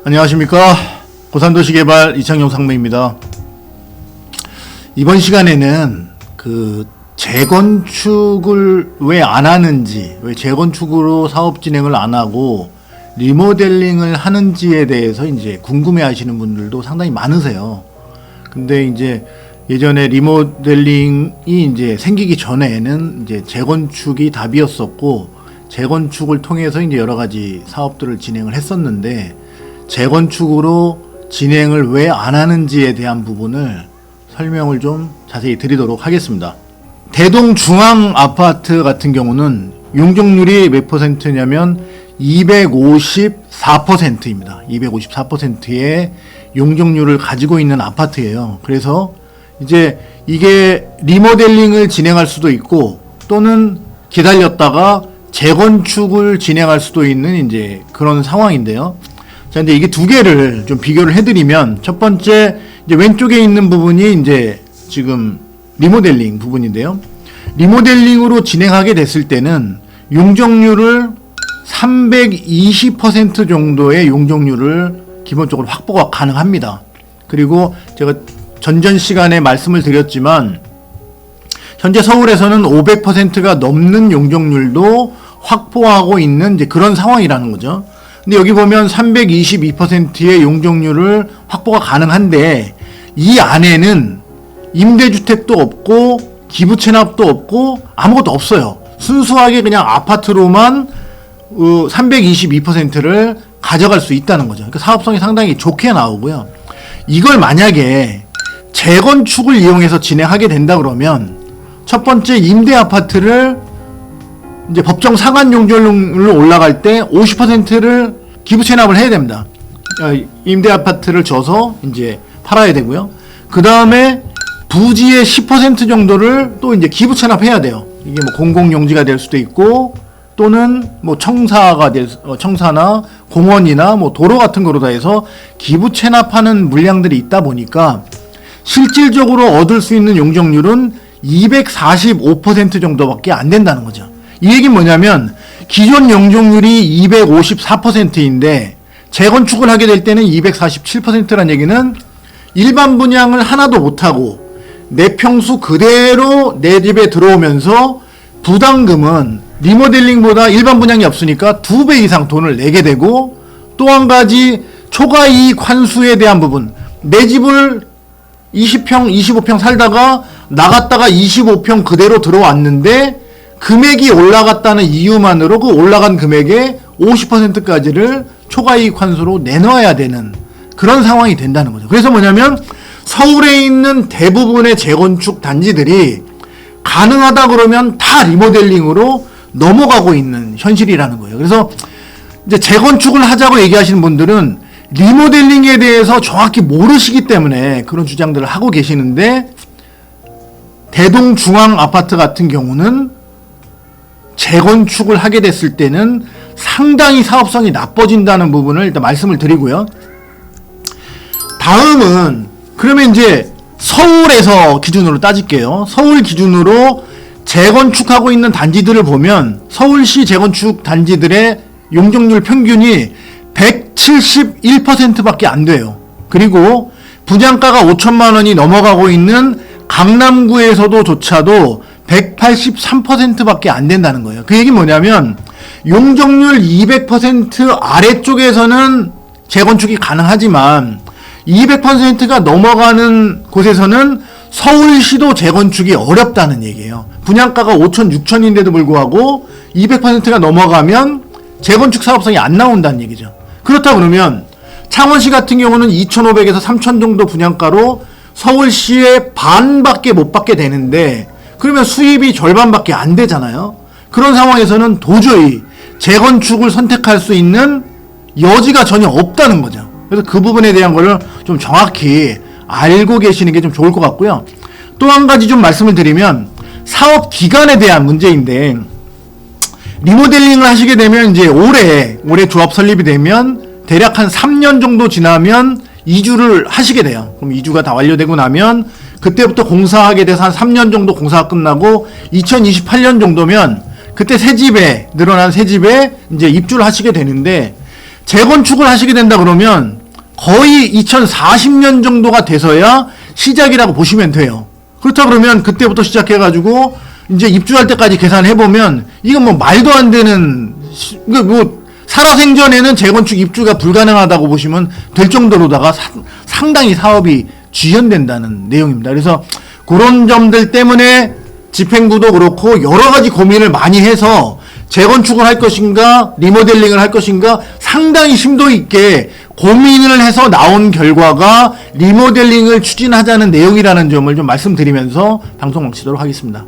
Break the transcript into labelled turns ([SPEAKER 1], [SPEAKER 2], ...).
[SPEAKER 1] 안녕하십니까. 고산도시개발 이창용 상무입니다. 이번 시간에는 재건축을 왜 안 하는지, 왜 재건축으로 사업 진행을 안 하고 리모델링을 하는지에 대해서 이제 궁금해 하시는 분들도 상당히 많으세요. 근데 이제 예전에 리모델링이 이제 생기기 전에는 이제 재건축이 답이었었고, 재건축을 통해서 이제 여러 가지 사업들을 진행을 했었는데, 재건축으로 진행을 왜 안 하는지에 대한 부분을 설명을 좀 자세히 드리도록 하겠습니다. 대동 중앙 아파트 같은 경우는 용적률이 몇 퍼센트냐면 254%입니다. 254%의 용적률을 가지고 있는 아파트예요. 그래서 이제 이게 리모델링을 진행할 수도 있고 또는 기다렸다가 재건축을 진행할 수도 있는 이제 그런 상황인데요. 자, 근데 이게 두 개를 좀 비교를 해드리면, 첫 번째, 이제 왼쪽에 있는 부분이 이제 지금 리모델링 부분인데요. 리모델링으로 진행하게 됐을 때는 용적률을 320% 정도의 용적률을 기본적으로 확보가 가능합니다. 그리고 제가 전전 시간에 말씀을 드렸지만, 현재 서울에서는 500%가 넘는 용적률도 확보하고 있는 이제 그런 상황이라는 거죠. 근데 여기 보면 322%의 용적률을 확보가 가능한데, 이 안에는 임대주택도 없고 기부채납도 없고 아무것도 없어요. 순수하게 그냥 아파트로만 322%를 가져갈 수 있다는 거죠. 그러니까 사업성이 상당히 좋게 나오고요. 이걸 만약에 재건축을 이용해서 진행하게 된다 그러면, 첫 번째 임대 아파트를 이제 법정 상한 용적률로 올라갈 때 50%를 기부 체납을 해야 됩니다. 임대 아파트를 줘서 이제 팔아야 되고요. 그 다음에 부지의 10% 정도를 또 이제 기부 체납해야 돼요. 이게 뭐 공공용지가 될 수도 있고, 또는 뭐 청사나 공원이나 뭐 도로 같은 거로 다 해서 기부 체납하는 물량들이 있다 보니까 실질적으로 얻을 수 있는 용적률은 245% 정도밖에 안 된다는 거죠. 이 얘기는 뭐냐면, 기존 용적률이 254%인데 재건축을 하게 될 때는 247%라는 얘기는 일반 분양을 하나도 못하고 내 평수 그대로 내 집에 들어오면서 부담금은 리모델링보다 일반 분양이 없으니까 2배 이상 돈을 내게 되고, 또 한 가지 초과이익 환수에 대한 부분, 내 집을 20평, 25평 살다가 나갔다가 25평 그대로 들어왔는데 금액이 올라갔다는 이유만으로 그 올라간 금액의 50%까지를 초과이익 환수로 내놓아야 되는 그런 상황이 된다는 거죠. 그래서 뭐냐면, 서울에 있는 대부분의 재건축 단지들이 가능하다 그러면 다 리모델링으로 넘어가고 있는 현실이라는 거예요. 그래서 이제 재건축을 하자고 얘기하시는 분들은 리모델링에 대해서 정확히 모르시기 때문에 그런 주장들을 하고 계시는데, 대동 중앙 아파트 같은 경우는 재건축을 하게 됐을 때는 상당히 사업성이 나빠진다는 부분을 일단 말씀을 드리고요. 다음은 그러면 이제 서울에서 기준으로 따질게요. 서울 기준으로 재건축하고 있는 단지들을 보면 서울시 재건축 단지들의 용적률 평균이 171%밖에 안 돼요. 그리고 분양가가 5천만 원이 넘어가고 있는 강남구에서도 조차도 183%밖에 안 된다는 거예요. 그 얘기 뭐냐면, 용적률 200% 아래쪽에서는 재건축이 가능하지만 200%가 넘어가는 곳에서는 서울시도 재건축이 어렵다는 얘기예요. 분양가가 5천, 6천인데도 불구하고 200%가 넘어가면 재건축 사업성이 안 나온다는 얘기죠. 그렇다 그러면 창원시 같은 경우는 2,500에서 3,000 정도 분양가로 서울시의 반밖에 못 받게 되는데, 그러면 수입이 절반밖에 안 되잖아요. 그런 상황에서는 도저히 재건축을 선택할 수 있는 여지가 전혀 없다는 거죠. 그래서 그 부분에 대한 거를 좀 정확히 알고 계시는 게 좀 좋을 것 같고요. 또 한 가지 좀 말씀을 드리면, 사업 기간에 대한 문제인데, 리모델링을 하시게 되면 이제 올해 조합 설립이 되면 대략 한 3년 정도 지나면 이주를 하시게 돼요. 그럼 이주가 다 완료되고 나면 그때부터 공사하게 돼서 한 3년 정도 공사가 끝나고 2028년 정도면 그때 늘어난 새 집에 이제 입주를 하시게 되는데, 재건축을 하시게 된다 그러면 거의 2040년 정도가 돼서야 시작이라고 보시면 돼요. 그렇다 그러면 그때부터 시작해가지고 이제 입주할 때까지 계산해보면 이건 뭐 말도 안 되는, 뭐 살아생전에는 재건축 입주가 불가능하다고 보시면 될 정도로다가 상당히 사업이 지연된다는 내용입니다. 그래서 그런 점들 때문에 집행부도 그렇고 여러 가지 고민을 많이 해서 재건축을 할 것인가 리모델링을 할 것인가 상당히 심도 있게 고민을 해서 나온 결과가 리모델링을 추진하자는 내용이라는 점을 좀 말씀드리면서 방송 마치도록 하겠습니다.